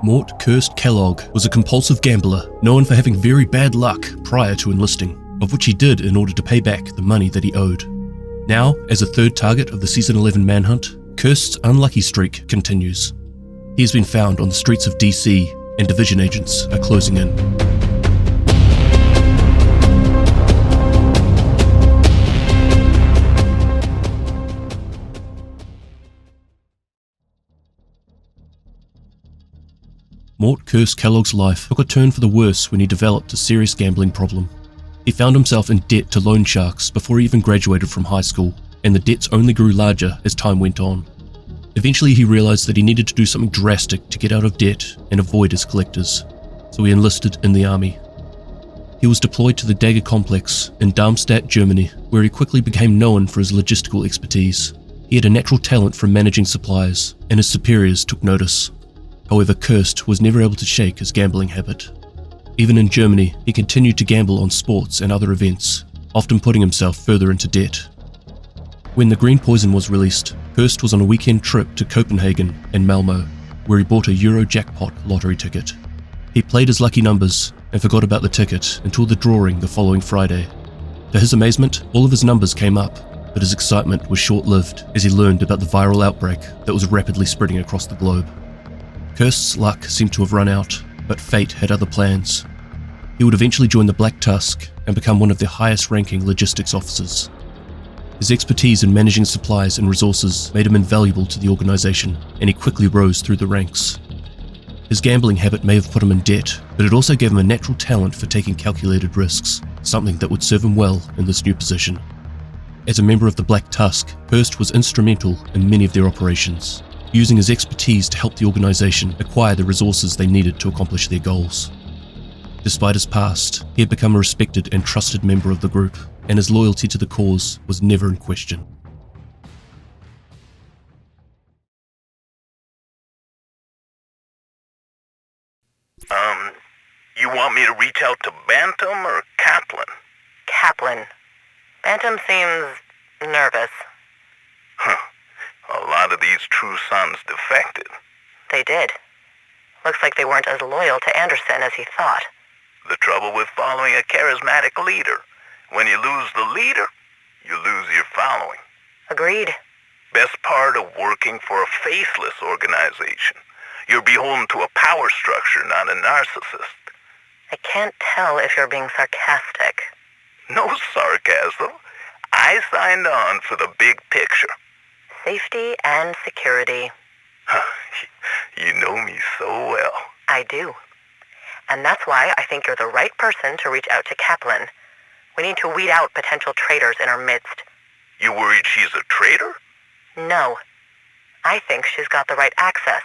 Mort cursed Kellogg was a compulsive gambler known for having very bad luck prior to enlisting, of which he did in order to pay back the money that he owed. Now, as a third target of the Season 11 Manhunt, Kirst's unlucky streak continues. He has been found on the streets of DC, and division agents are closing in. Mort cursed Kellogg's life took a turn for the worse when he developed a serious gambling problem. He found himself in debt to loan sharks before he even graduated from high school, and the debts only grew larger as time went on. Eventually he realized that he needed to do something drastic to get out of debt and avoid his collectors, so he enlisted in the army. He was deployed to the Dagger complex in Darmstadt, Germany, where he quickly became known for his logistical expertise. He had a natural talent for managing supplies, and his superiors took notice. However, Kirst was never able to shake his gambling habit. Even in Germany, he continued to gamble on sports and other events, often putting himself further into debt. When the green poison was released, Kirst was on a weekend trip to Copenhagen and Malmö, where he bought a Euro jackpot lottery ticket. He played his lucky numbers and forgot about the ticket until the drawing the following Friday. To his amazement, all of his numbers came up, but his excitement was short-lived as he learned about the viral outbreak that was rapidly spreading across the globe. Kirst's luck seemed to have run out, but fate had other plans. He would eventually join the Black Tusk and become one of their highest-ranking logistics officers. His expertise in managing supplies and resources made him invaluable to the organization, and he quickly rose through the ranks. His gambling habit may have put him in debt, but it also gave him a natural talent for taking calculated risks, something that would serve him well in this new position. As a member of the Black Tusk, Kirst was instrumental in many of their operations, using his expertise to help the organization acquire the resources they needed to accomplish their goals. Despite his past, he had become a respected and trusted member of the group, and his loyalty to the cause was never in question. You want me to reach out to Bantam or Kaplan? Kaplan. Bantam seems nervous. A lot of these true sons defected. They did. Looks like they weren't as loyal to Anderson as he thought. The trouble with following a charismatic leader, when you lose the leader, you lose your following. Agreed. Best part of working for a faceless organization. You're beholden to a power structure, not a narcissist. I can't tell if you're being sarcastic. No sarcasm. I signed on for the big picture. Safety and security. You know me so well. I do. And that's why I think you're the right person to reach out to Kaplan. We need to weed out potential traitors in our midst. You worried she's a traitor? No. I think she's got the right access,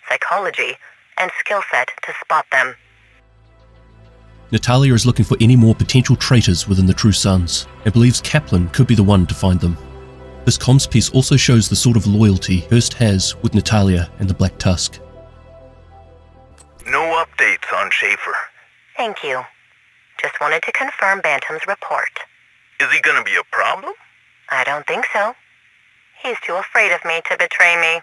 psychology, and skill set to spot them. Natalia is looking for any more potential traitors within the True Sons, and believes Kaplan could be the one to find them. This comms piece also shows the sort of loyalty Kirst has with Natalia and the Black Tusk. No updates on Schaefer. Thank you. Just wanted to confirm Bantam's report. Is he gonna be a problem? I don't think so. He's too afraid of me to betray me.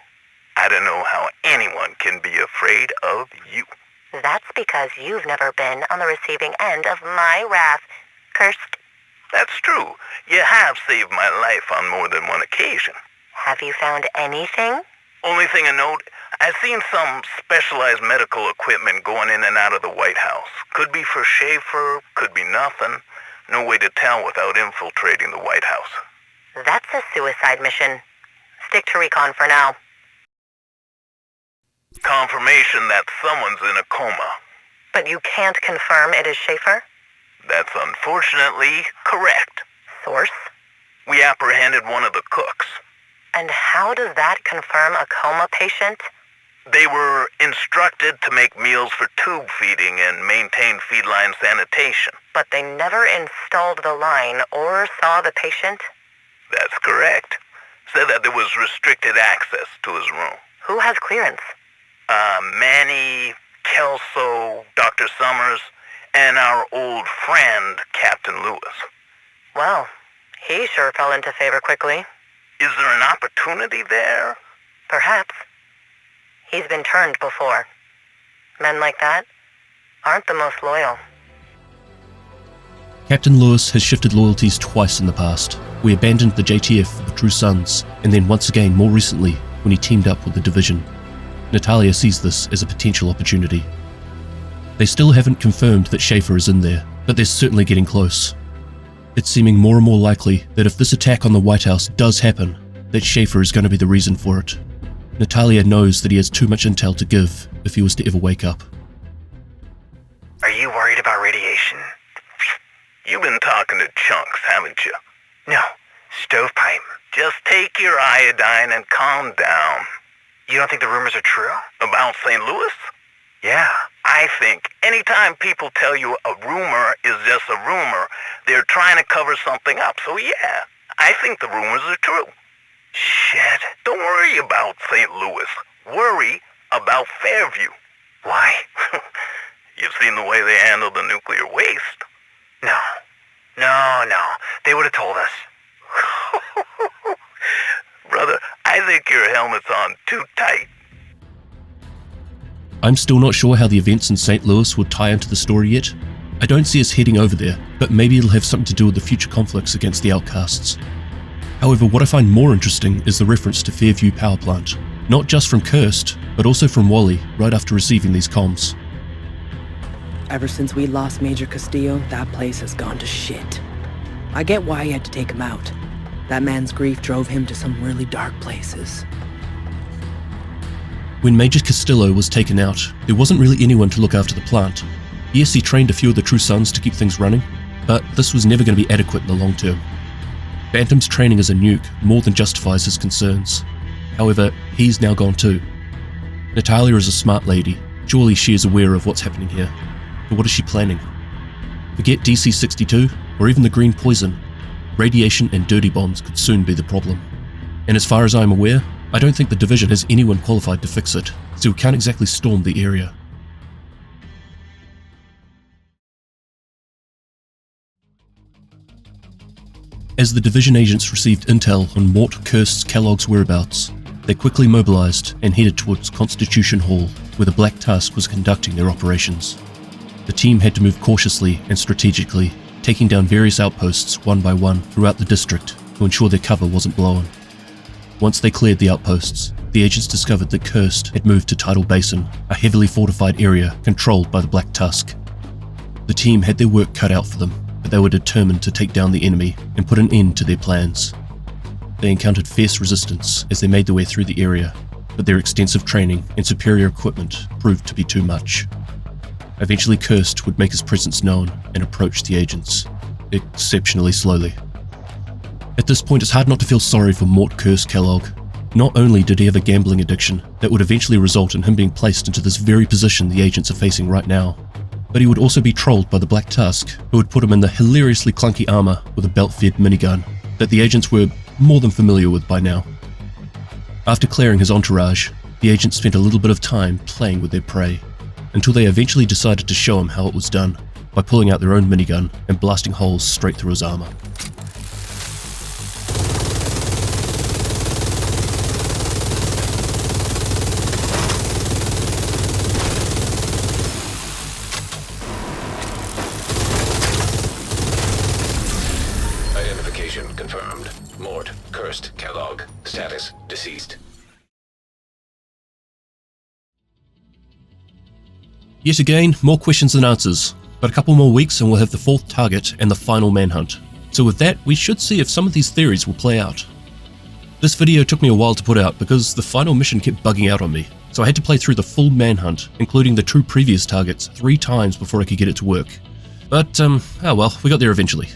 I don't know how anyone can be afraid of you. That's because you've never been on the receiving end of my wrath, Kirst. That's true. You have saved my life on more than one occasion. Have you found anything? Only thing I note, I've seen some specialized medical equipment going in and out of the White House. Could be for Schaefer, could be nothing. No way to tell without infiltrating the White House. That's a suicide mission. Stick to recon for now. Confirmation that someone's in a coma. But you can't confirm it is Schaefer? That's unfortunately correct. Source? We apprehended one of the cooks. And how does that confirm a coma patient? They were instructed to make meals for tube feeding and maintain feedline sanitation. But they never installed the line or saw the patient? That's correct. Said that there was restricted access to his room. Who has clearance? Manny, Kelso, Dr. Summers, and our old friend, Captain Lewis. Well, he sure fell into favor quickly. Is there an opportunity there? Perhaps. He's been turned before. Men like that aren't the most loyal. Captain Lewis has shifted loyalties twice in the past. We abandoned the JTF for the True Sons, and then once again more recently when he teamed up with the Division. Natalia sees this as a potential opportunity. They still haven't confirmed that Schaefer is in there, but they're certainly getting close. It's seeming more and more likely that if this attack on the White House does happen, that Schaefer is going to be the reason for it. Natalia knows that he has too much intel to give if he was to ever wake up. Are you worried about radiation? You've been talking to Chunks, haven't you? No, Stovepipe. Just take your iodine and calm down. You don't think the rumors are true? About St. Louis? Yeah. I think anytime people tell you a rumor is just a rumor, they're trying to cover something up. So yeah, I think the rumors are true. Shit. Don't worry about St. Louis. Worry about Fairview. Why? You've seen the way they handle the nuclear waste. No. They would have told us. Brother, I think your helmet's on too tight. I'm still not sure how the events in St. Louis will tie into the story yet. I don't see us heading over there, but maybe it'll have something to do with the future conflicts against the Outcasts. However, what I find more interesting is the reference to Fairview Power Plant, not just from Kirst, but also from Wally right after receiving these comms. Ever since we lost Major Castillo, that place has gone to shit. I get why he had to take him out. That man's grief drove him to some really dark places. When Major Castillo was taken out, there wasn't really anyone to look after the plant. Yes, he trained a few of the True Sons to keep things running, but this was never going to be adequate in the long term. Bantam's training as a nuke more than justifies his concerns. However, he's now gone too. Natalia is a smart lady. Surely she is aware of what's happening here. But what is she planning? Forget DC-62 or even the green poison. Radiation and dirty bombs could soon be the problem. And as far as I'm aware, I don't think the Division has anyone qualified to fix it, so we can't exactly storm the area. As the Division agents received intel on Mort Kirst's Kellogg's whereabouts, they quickly mobilized and headed towards Constitution Hall, where the Black Tusk was conducting their operations. The team had to move cautiously and strategically, taking down various outposts one by one throughout the district to ensure their cover wasn't blown. Once they cleared the outposts, the agents discovered that Kirst had moved to Tidal Basin, a heavily fortified area controlled by the Black Tusk. The team had their work cut out for them, but they were determined to take down the enemy and put an end to their plans. They encountered fierce resistance as they made their way through the area, but their extensive training and superior equipment proved to be too much. Eventually Kirst would make his presence known and approach the agents, exceptionally slowly. At this point, it's hard not to feel sorry for Mort Kellogg. Not only did he have a gambling addiction that would eventually result in him being placed into this very position the agents are facing right now, but he would also be trolled by the Black Tusk, who would put him in the hilariously clunky armor with a belt-fed minigun that the agents were more than familiar with by now. After clearing his entourage, the agents spent a little bit of time playing with their prey, until they eventually decided to show him how it was done by pulling out their own minigun and blasting holes straight through his armor. Identification confirmed. Mort Kellogg. Status deceased. Yet again, more questions than answers, but a couple more weeks and we'll have the fourth target and the final manhunt. So with that, we should see if some of these theories will play out. This video took me a while to put out because the final mission kept bugging out on me, so I had to play through the full manhunt, including the 2 previous targets 3 times before I could get it to work. But, oh well, we got there eventually.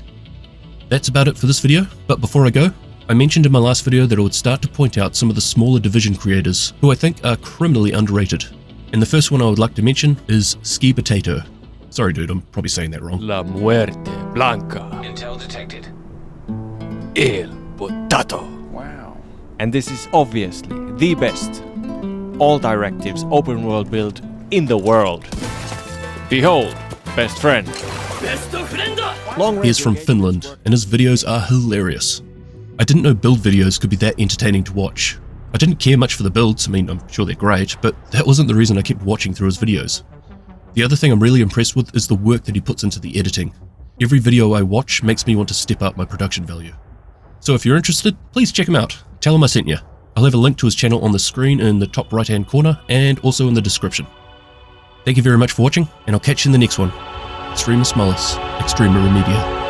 That's about it for this video, but before I go, I mentioned in my last video that I would start to point out some of the smaller Division creators who I think are criminally underrated. And the first one I would like to mention is Ski Potato. Sorry dude, I'm probably saying that wrong. La muerte blanca. Intel detected. El potato. Wow. And this is obviously the best all directives open world build in the world. Behold, best friend. He is from Finland, and his videos are hilarious. I didn't know build videos could be that entertaining to watch. I didn't care much for the builds, I mean, I'm sure they're great, but that wasn't the reason I kept watching through his videos. The other thing I'm really impressed with is the work that he puts into the editing. Every video I watch makes me want to step up my production value. So if you're interested, please check him out. Tell him I sent you. I'll have a link to his channel on the screen in the top right hand corner and also in the description. Thank you very much for watching, and I'll catch you in the next one. Extremis Malus, Extrema Remedia.